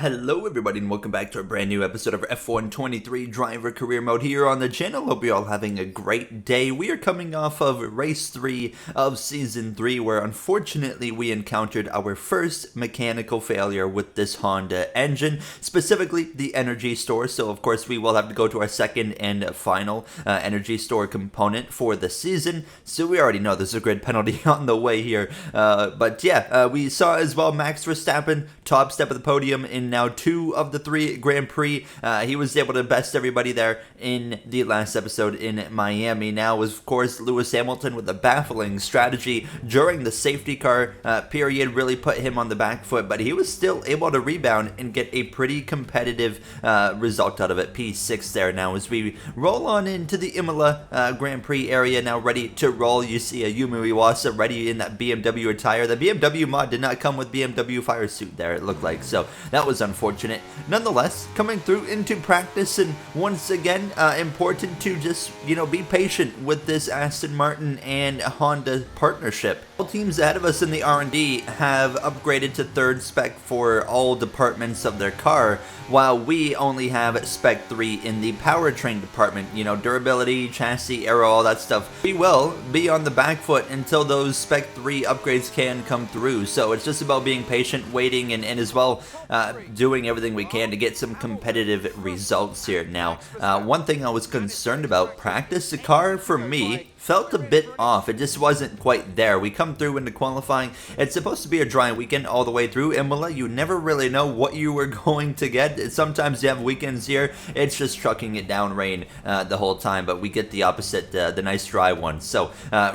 Hello everybody and welcome back to a brand new episode of F1 23 Driver Career Mode here on the channel. Hope you're all having a great day. We are coming off of race 3 of season 3 where unfortunately we encountered our first mechanical failure with this Honda engine, specifically the energy store. So of course we will have to go to our second and final energy store component for the season. So we already know there's a grid penalty on the way here. But yeah, we saw as well Max Verstappen top step of the podium in now 2 of the 3 Grand Prix. He was able to best everybody there in the last episode in Miami. Now, of course, Lewis Hamilton with a baffling strategy during the safety car period really put him on the back foot, but he was still able to rebound and get a pretty competitive result out of it. P6 there. Now, as we roll on into the Imola Grand Prix area, now ready to roll, you see a Yumi Iwasa ready in that BMW attire. The BMW mod did not come with BMW fire suit there, it looked like, so that was unfortunate. Nonetheless, coming through into practice, and once again, important to just, be patient with this Aston Martin and Honda partnership. All teams ahead of us in the R&D have upgraded to 3rd spec for all departments of their car, while we only have spec 3 in the powertrain department. Durability, chassis, aero, all that stuff. We will be on the back foot until those spec 3 upgrades can come through, so it's just about being patient, waiting, and as well doing everything we can to get some competitive results here. Now, one thing I was concerned about, practice the car for me felt a bit off. It just wasn't quite there. We come through into qualifying. It's supposed to be a dry weekend all the way through Imola. You never really know what you were going to get. Sometimes you have weekends here, it's just trucking it down rain the whole time, but we get the opposite, the nice dry one. So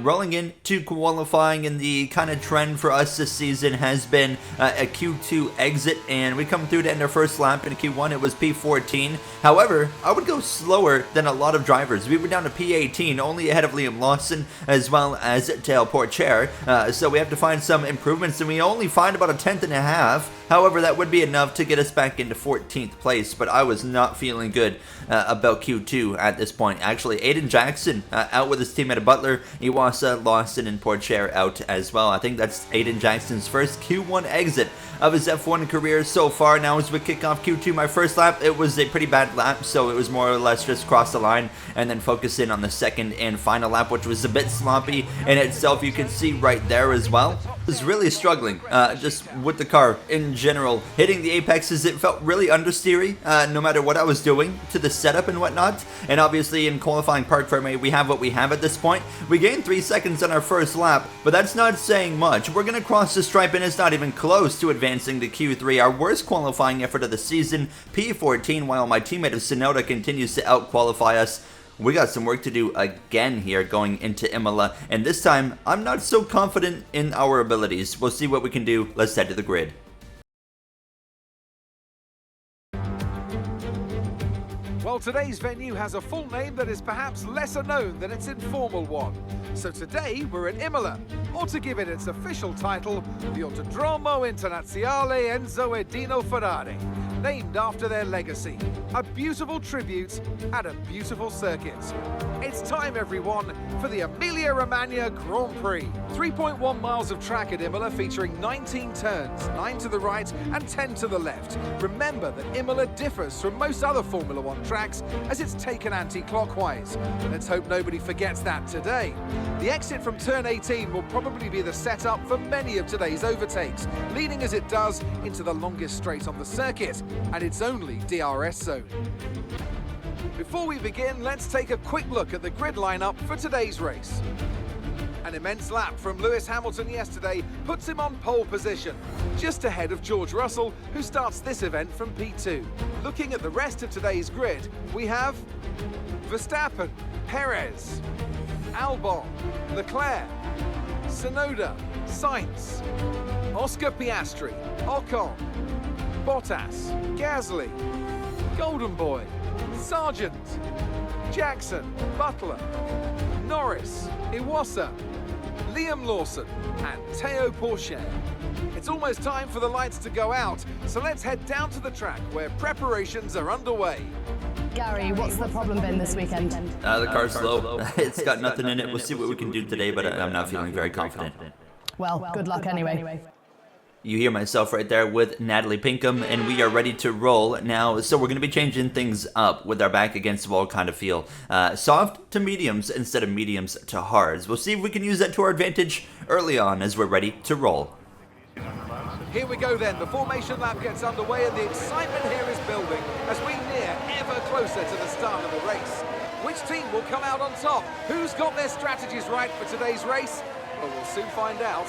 rolling into qualifying, and the kind of trend for us this season has been a Q2 exit, and we come through to end our first lap in Q1. It was P14. However, I would go slower than a lot of drivers. We were down to P18, only ahead of Liam Lawson as well as Tail Porcher, so we have to find some improvements, and we only find about a 10th and a half. However, that would be enough to get us back into 14th place, but I was not feeling good about Q2 at this point. Actually, Aiden Jackson out with his teammate Butler, Iwasa, Lawson, and Porcher out as well. I think that's Aiden Jackson's first Q1 exit of his F1 career so far. Now, as we kick off Q2, my first lap, it was a pretty bad lap, so it was more or less just cross the line and then focus in on the second and final lap, which was a bit sloppy in itself. You can see right there as well. I was really struggling just with the car in general. Hitting the apexes, it felt really understeery no matter what I was doing to the setup and whatnot. And obviously in qualifying park frame, we have what we have at this point. We gained 3 seconds on our first lap, but that's not saying much. We're going to cross the stripe, and it's not even close to advancing to Q3. Our worst qualifying effort of the season, P14, while my teammate of Sonoda continues to out-qualify us. We got some work to do again here going into Imola, and this time I'm not so confident in our abilities. We'll see what we can do. Let's head to the grid. Well, today's venue has a full name that is perhaps lesser known than its informal one. So today we're at Imola, or to give it its official title, the Autodromo Internazionale Enzo Edino Ferrari, named after their legacy. A beautiful tribute at a beautiful circuit. It's time, everyone, for the Emilia-Romagna Grand Prix. 3.1 miles of track at Imola, featuring 19 turns, 9 to the right and 10 to the left. Remember that Imola differs from most other Formula One tracks as it's taken anti-clockwise. Let's hope nobody forgets that today. The exit from turn 18 will probably be the setup for many of today's overtakes, leading as it does into the longest straight on the circuit and its only DRS zone. Before we begin, let's take a quick look at the grid lineup for today's race. An immense lap from Lewis Hamilton yesterday puts him on pole position, just ahead of George Russell, who starts this event from P2. Looking at the rest of today's grid, we have Verstappen, Perez, Albon, Leclerc, Sonoda, Sainz, Oscar Piastri, Ocon, Bottas, Gasly, Golden Boy, Sargent, Jackson, Butler, Norris, Iwasa, Liam Lawson and Teo Porcher. It's almost time for the lights to go out, so let's head down to the track where preparations are underway. Gary, what's the problem been this weekend? The car's slow. It's got nothing in it. We'll see what we can do today, but I'm not feeling very confident. Well, good luck anyway. You hear myself right there with Natalie Pinkham, and we are ready to roll now. So we're going to be changing things up with our back against the wall kind of feel. Soft to mediums instead of mediums to hards. We'll see if we can use that to our advantage early on as we're ready to roll. Here we go then, the formation lap gets underway and the excitement here is building as we near ever closer to the start of the race. Which team will come out on top? Who's got their strategies right for today's race? Well, we'll soon find out.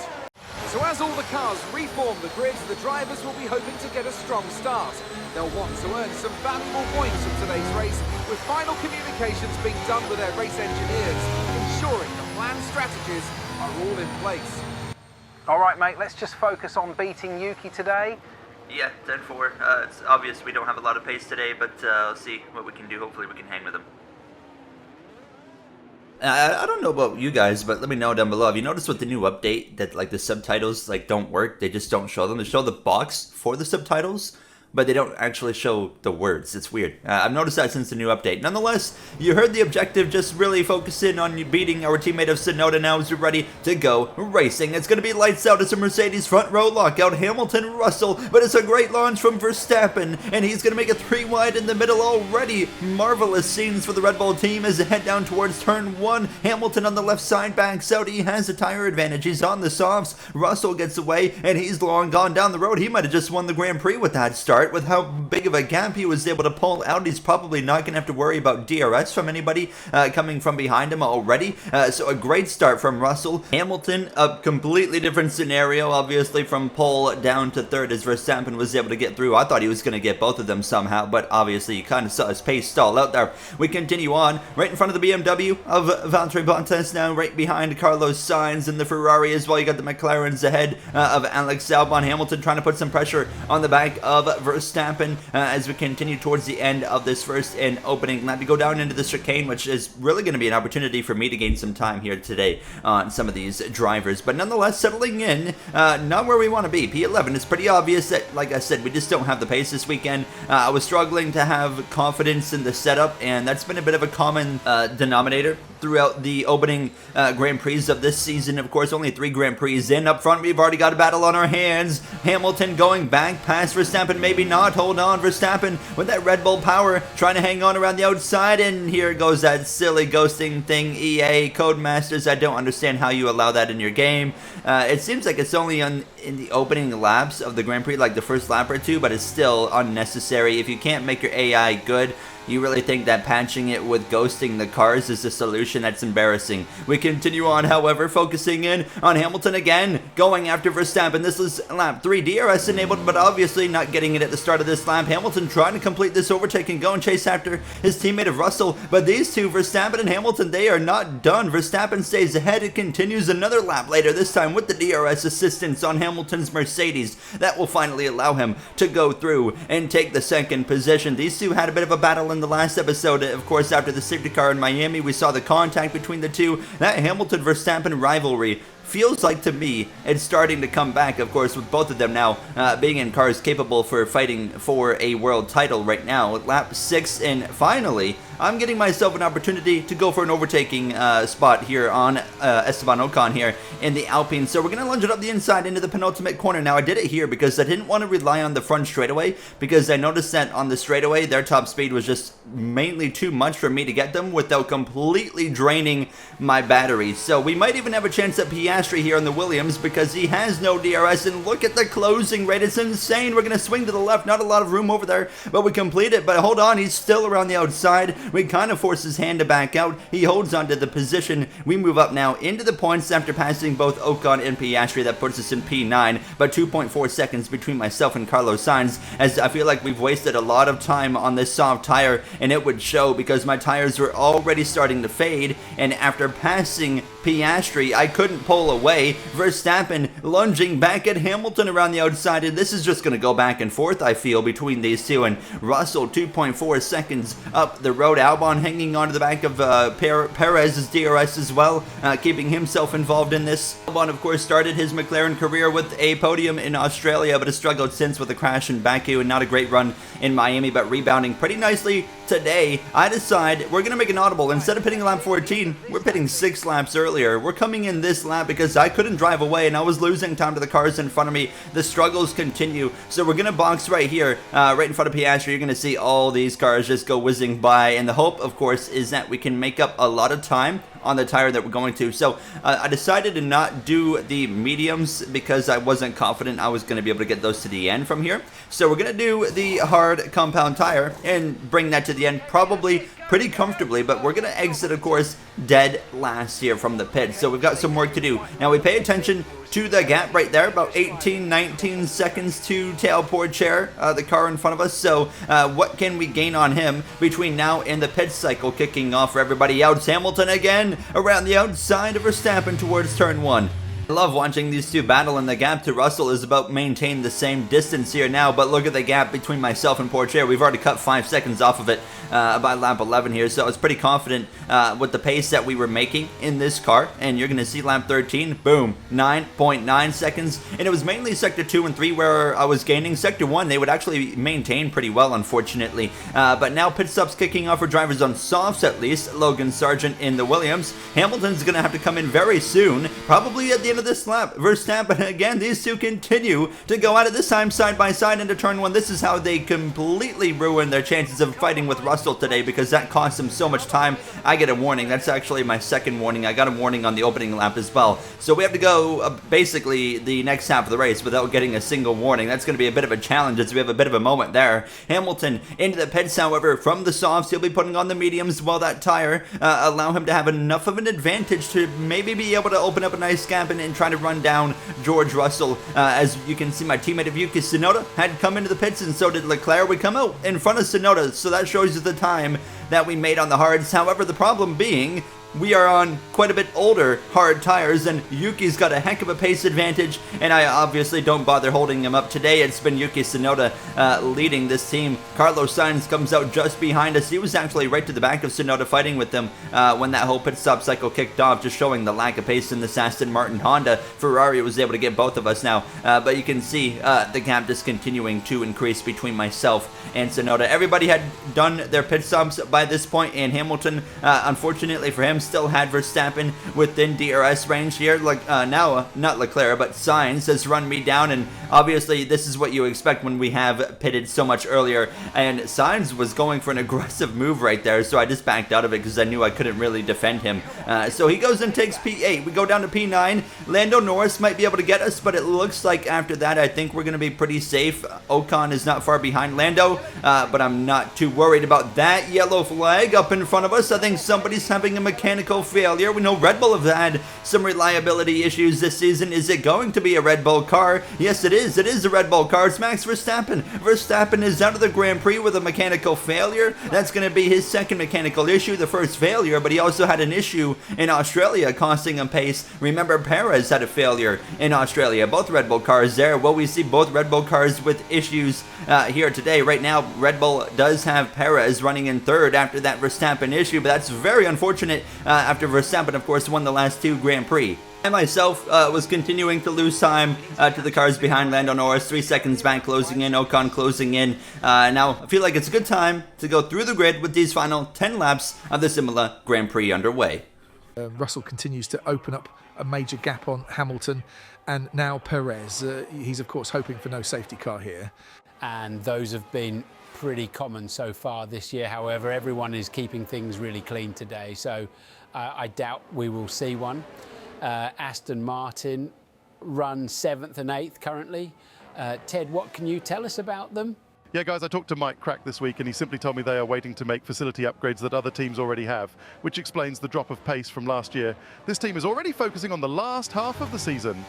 So as all the cars reform the grids, the drivers will be hoping to get a strong start. They'll want to earn some valuable points from today's race, with final communications being done with their race engineers, ensuring the planned strategies are all in place. All right, mate, let's just focus on beating Yuki today. Yeah, 10-4. It's obvious we don't have a lot of pace today, but I'll see what we can do. Hopefully we can hang with them. I don't know about you guys, but let me know down below. Have you noticed with the new update that like the subtitles like don't work? They just don't show them. They show the box for the subtitles, but they don't actually show the words. It's weird. I've noticed that since the new update. Nonetheless, you heard the objective. Just really focus in on beating our teammate of Sonoda now as we're ready to go racing. It's going to be lights out. It's a Mercedes front row lockout. Hamilton, Russell, but it's a great launch from Verstappen, and he's going to make it 3 wide in the middle already. Marvelous scenes for the Red Bull team as they head down towards turn 1. Hamilton on the left side backs out. He has a tire advantage. He's on the softs. Russell gets away, and he's long gone down the road. He might have just won the Grand Prix with that start. With how big of a gap he was able to pull out, he's probably not going to have to worry about DRS from anybody coming from behind him already. So a great start from Russell. Hamilton, a completely different scenario, obviously from pole down to third as Verstappen was able to get through. I thought he was going to get both of them somehow, but obviously you kind of saw his pace stall out there. We continue on right in front of the BMW of Valtteri Bottas now, right behind Carlos Sainz and the Ferrari as well. You got the McLarens ahead of Alex Albon. Hamilton trying to put some pressure on the back of Verstappen as we continue towards the end of this first and opening lap. We go down into the chicane, which is really going to be an opportunity for me to gain some time here today on some of these drivers. But nonetheless, settling in, not where we want to be. P11 is pretty obvious that, like I said, we just don't have the pace this weekend. I was struggling to have confidence in the setup, and that's been a bit of a common denominator throughout the opening Grand Prix of this season. Of course, only 3 Grand Prix in. Up front, we've already got a battle on our hands. Hamilton going back past Verstappen, maybe not. Hold on, Verstappen with that Red Bull power, trying to hang on around the outside, and here goes that silly ghosting thing. EA, Codemasters, I don't understand how you allow that in your game. It seems like it's only in the opening laps of the Grand Prix, like the first lap or 2, but it's still unnecessary. If you can't make your AI good, you really think that patching it with ghosting the cars is the solution? That's embarrassing. We continue on, however, focusing in on Hamilton again, going after Verstappen. This is lap 3, DRS enabled, but obviously not getting it at the start of this lap. Hamilton trying to complete this overtake and go and chase after his teammate of Russell, but these two, Verstappen and Hamilton, they are not done. Verstappen stays ahead. It continues another lap later, this time with the DRS assistance on Hamilton's Mercedes. That will finally allow him to go through and take the second position. These two had a bit of a battle in the last episode. Of course, after the safety car in Miami, we saw the contact between the two. That Hamilton-Verstappen rivalry feels like, to me, it's starting to come back, of course, with both of them now being in cars capable for fighting for a world title right now. Lap 6, and finally, I'm getting myself an opportunity to go for an overtaking spot here on Esteban Ocon here in the Alpine. So we're going to lunge it up the inside into the penultimate corner. Now, I did it here because I didn't want to rely on the front straightaway, because I noticed that on the straightaway, their top speed was just mainly too much for me to get them without completely draining my batteries. So we might even have a chance at Piastri here on the Williams, because he has no DRS, and look at the closing rate. It's insane. We're going to swing to the left. Not a lot of room over there, but we complete it. But hold on, he's still around the outside. We kind of force his hand to back out. He holds on to the position. We move up now into the points after passing both Ocon and Piastri. That puts us in P9, but 2.4 seconds between myself and Carlos Sainz, as I feel like we've wasted a lot of time on this soft tire, and it would show because my tires were already starting to fade, and after passing Piastri, I couldn't pull away. Verstappen lunging back at Hamilton around the outside, and this is just going to go back and forth, I feel, between these two. And Russell 2.4 seconds up the road. Albon hanging onto the back of Perez's DRS as well, keeping himself involved in this. Albon, of course, started his McLaren career with a podium in Australia, but has struggled since with a crash in Baku, and not a great run in Miami, but rebounding pretty nicely today. I decide we're going to make an audible. Instead of pitting lap 14, we're pitting 6 laps earlier. We're coming in this lap because I couldn't drive away and I was losing time to the cars in front of me. The struggles continue. So we're going to box right here, right in front of Piastri. You're going to see all these cars just go whizzing by. And the hope, of course, is that we can make up a lot of time on the tire that we're going to. So I decided to not do the mediums because I wasn't confident I was going to be able to get those to the end from here. So we're going to do the hard compound tire and bring that to the end probably pretty comfortably, but we're going to exit, of course, dead last here from the pit. So we've got some work to do. Now we pay attention to the gap right there, about 18, 19 seconds to tail poor chair, the car in front of us. So what can we gain on him between now and the pit cycle kicking off for everybody else? Hamilton again around the outside of Verstappen towards turn 1. I love watching these two battle, and the gap to Russell is about maintaining the same distance here now, but look at the gap between myself and Portier. We've already cut 5 seconds off of it by lap 11 here, so I was pretty confident with the pace that we were making in this car, and you're going to see lap 13, boom, 9.9 seconds, and it was mainly sector 2 and 3 where I was gaining. Sector 1, they would actually maintain pretty well, unfortunately, but now pit stops kicking off for drivers on softs at least. Logan Sargent in the Williams. Hamilton's going to have to come in very soon, probably at the end of this lap. Verstappen, again, these two continue to go at it, this time side by side into turn 1. This is how they completely ruin their chances of fighting with Russell today, because that cost them so much time. I get a warning. That's actually my second warning. I got a warning on the opening lap as well. So we have to go basically the next half of the race without getting a single warning. That's going to be a bit of a challenge as we have a bit of a moment there. Hamilton into the pits, however, from the softs. He'll be putting on the mediums while that tire allow him to have enough of an advantage to maybe be able to open up a nice gap and try to run down George Russell. As you can see, my teammate of Yuki Tsunoda had come into the pits, and so did Leclerc. We come out in front of Tsunoda, so that shows you the time that we made on the hards. However, the problem being, we are on quite a bit older hard tires, and Yuki's got a heck of a pace advantage, and I obviously don't bother holding him up today. It's been Yuki Tsunoda leading this team. Carlos Sainz comes out just behind us. He was actually right to the back of Tsunoda fighting with them when that whole pit stop cycle kicked off, just showing the lack of pace in this Aston Martin Honda. Ferrari was able to get both of us now, but you can see the gap just continuing to increase between myself and Tsunoda. Everybody had done their pit stops by this point, and Hamilton, unfortunately for him, still had Verstappen within DRS range here. Now, not Leclerc, but Sainz has run me down, and obviously this is what you expect when we have pitted so much earlier, and Sainz was going for an aggressive move right there, so I just backed out of it because I knew I couldn't really defend him. So he goes and takes P8. We go down to P9. Lando Norris might be able to get us, but it looks like after that I think we're going to be pretty safe. Ocon is not far behind Lando, but I'm not too worried about that. Yellow flag up in front of us. I think somebody's having a mechanical failure. We know Red Bull have had some reliability issues this season. Is it going to be a Red Bull car? Yes, it is. It is a Red Bull car. It's Max Verstappen. Verstappen is out of the Grand Prix with a mechanical failure. That's going to be his second mechanical issue, the first failure, but he also had an issue in Australia costing him pace. Remember, Perez had a failure in Australia. Both Red Bull cars there. Well, we see both Red Bull cars with issues here today. Right now, Red Bull does have Perez running in third after that Verstappen issue, but that's very unfortunate after Verstappen, of course, won the last 2 Grand Prix. I myself was continuing to lose time to the cars behind Lando Norris, 3 seconds back, closing in, Ocon closing in. Now, I feel like it's a good time to go through the grid with these final 10 laps of the Imola Grand Prix underway. Russell continues to open up a major gap on Hamilton, and now Perez. He's, of course, hoping for no safety car here. And those have been pretty common so far this year. However, everyone is keeping things really clean today, so I doubt we will see one. Aston Martin run 7th and 8th currently. Ted, what can you tell us about them? Yeah, guys, I talked to Mike Crack this week, and he simply told me they are waiting to make facility upgrades that other teams already have, which explains the drop of pace from last year. This team is already focusing on the last half of the season.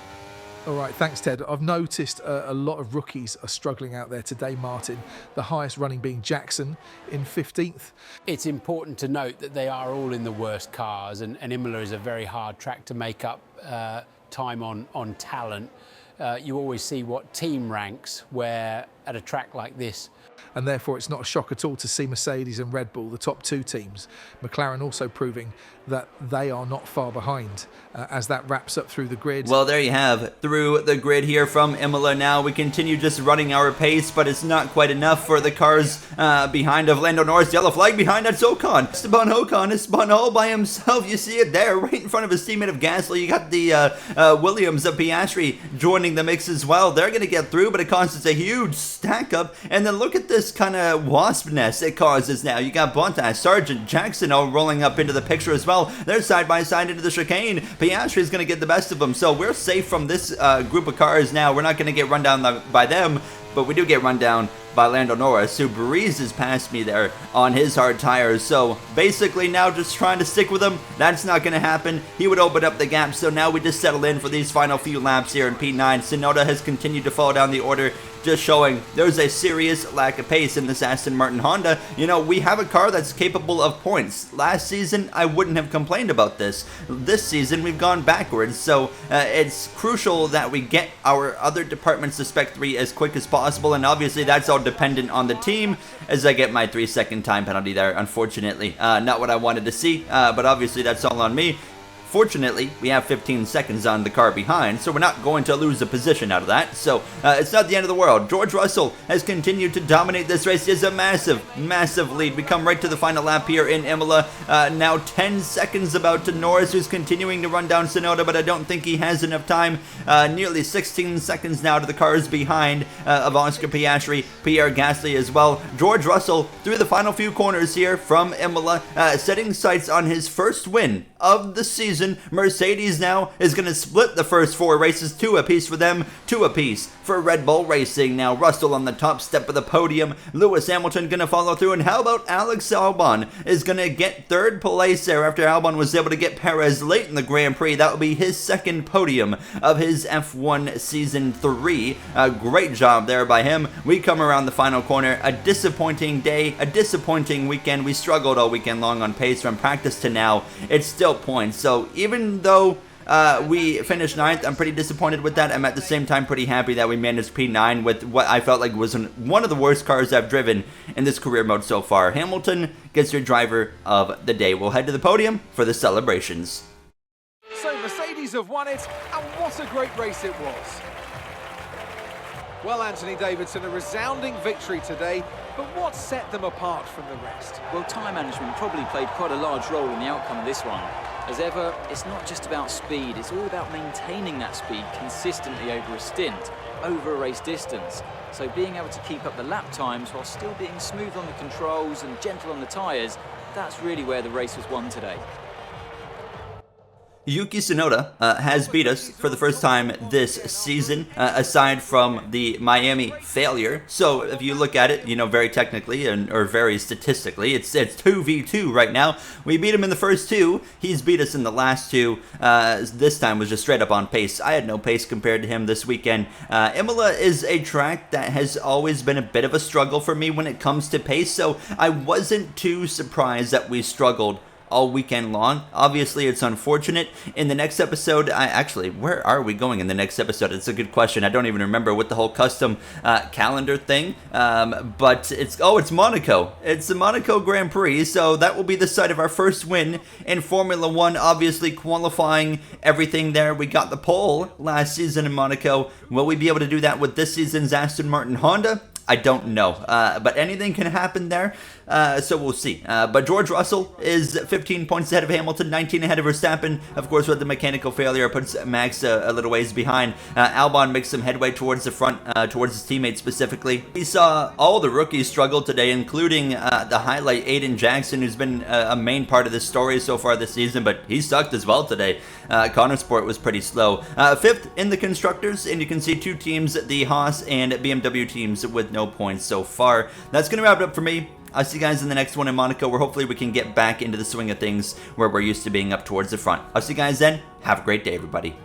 All right, thanks, Ted. I've noticed a lot of rookies are struggling out there today, Martin. The highest running being Jackson in 15th. It's important to note that they are all in the worst cars, and Imola is a very hard track to make up time on talent. You always see what team ranks, where at a track like this. And therefore it's not a shock at all to see Mercedes and Red Bull, the top two teams, McLaren also proving that they are not far behind as that wraps up through the grid. Well, there you have through the grid here from Imola. Now we continue just running our pace, but it's not quite enough for the cars behind of Lando Norris. Yellow flag behind, that's Ocon. Ocon is spun all by himself. You see it there right in front of his teammate of Gasly. You got the Williams of Piastri joining the mix as well. They're going to get through, but it causes a huge stack up. And then look at this kind of wasp nest it causes now. You got Bottas, Sargent, Jackson all rolling up into the picture as well. They're side by side into the chicane. Piastri is going to get the best of them, so we're safe from this group of cars now. We're not going to get run down by them, but we do get run down by Lando Norris, who breezes past me there on his hard tires. So basically now just trying to stick with him. That's not going to happen. He would open up the gap, so now we just settle in for these final few laps here in P9. Tsunoda has continued to fall down the order, just showing there's a serious lack of pace in this Aston Martin Honda. You know, we have a car that's capable of points. Last season, I wouldn't have complained about this. This season, we've gone backwards, so it's crucial that we get our other departments to Spec 3 as quick as possible, and obviously that's all dependent on the team, as I get my 3-second time penalty there, unfortunately. Not what I wanted to see, but obviously that's all on me. Fortunately, we have 15 seconds on the car behind, so we're not going to lose a position out of that. So, it's not the end of the world. George Russell has continued to dominate this race. He has a massive, massive lead. We come right to the final lap here in Imola. Now 10 seconds about to Norris, who's continuing to run down Tsunoda, but I don't think he has enough time. Nearly 16 seconds now to the cars behind of Oscar Piastri, Pierre Gasly as well. George Russell through the final few corners here from Imola, setting sights on his first win of the season. Mercedes now is going to split the first 4 races, 2 apiece for them, 2 apiece for Red Bull Racing. Now Russell on the top step of the podium, Lewis Hamilton going to follow through, and how about Alex Albon is going to get 3rd place there after Albon was able to get Perez late in the Grand Prix. That will be his 2nd podium of his F1 Season 3. A great job there by him. We come around the final corner, a disappointing day, a disappointing weekend. We struggled all weekend long on pace from practice to now. It's still points, so even though we finished 9th, I'm pretty disappointed with that. I'm at the same time pretty happy that we managed P9 with what I felt like was one of the worst cars I've driven in this career mode so far. Hamilton gets your driver of the day. We'll head to the podium for the celebrations. So Mercedes have won it, and what a great race it was. Well, Anthony Davidson, a resounding victory today, but what set them apart from the rest? Well, time management probably played quite a large role in the outcome of this one. As ever, it's not just about speed, it's all about maintaining that speed consistently over a stint, over a race distance. So being able to keep up the lap times while still being smooth on the controls and gentle on the tyres, that's really where the race was won today. Yuki Tsunoda has beat us for the first time this season, aside from the Miami failure. So if you look at it, you know, very technically or very statistically, it's 2v2 right now. We beat him in the first 2. He's beat us in the last 2. This time was just straight up on pace. I had no pace compared to him this weekend. Imola is a track that has always been a bit of a struggle for me when it comes to pace, so I wasn't too surprised that we struggled all weekend long. Obviously, it's unfortunate. In the next episode, where are we going in the next episode? It's a good question. I don't even remember what the whole custom calendar thing, but it's Monaco. It's the Monaco Grand Prix, so that will be the site of our first win in Formula 1, obviously qualifying everything there. We got the pole last season in Monaco. Will we be able to do that with this season's Aston Martin Honda? I don't know, but anything can happen there, so we'll see. But George Russell is 15 points ahead of Hamilton, 19 ahead of Verstappen. Of course, with the mechanical failure, puts Max a little ways behind. Albon makes some headway towards the front, towards his teammates specifically. We saw all the rookies struggle today, including the highlight Aiden Jackson, who's been a main part of this story so far this season, but he sucked as well today. Connor Sport was pretty slow. 5th in the constructors, and you can see 2 teams, the Haas and BMW teams, with no points so far. That's going to wrap it up for me. I'll see you guys in the next one in Monaco, where hopefully we can get back into the swing of things where we're used to being up towards the front. I'll see you guys then. Have a great day, everybody.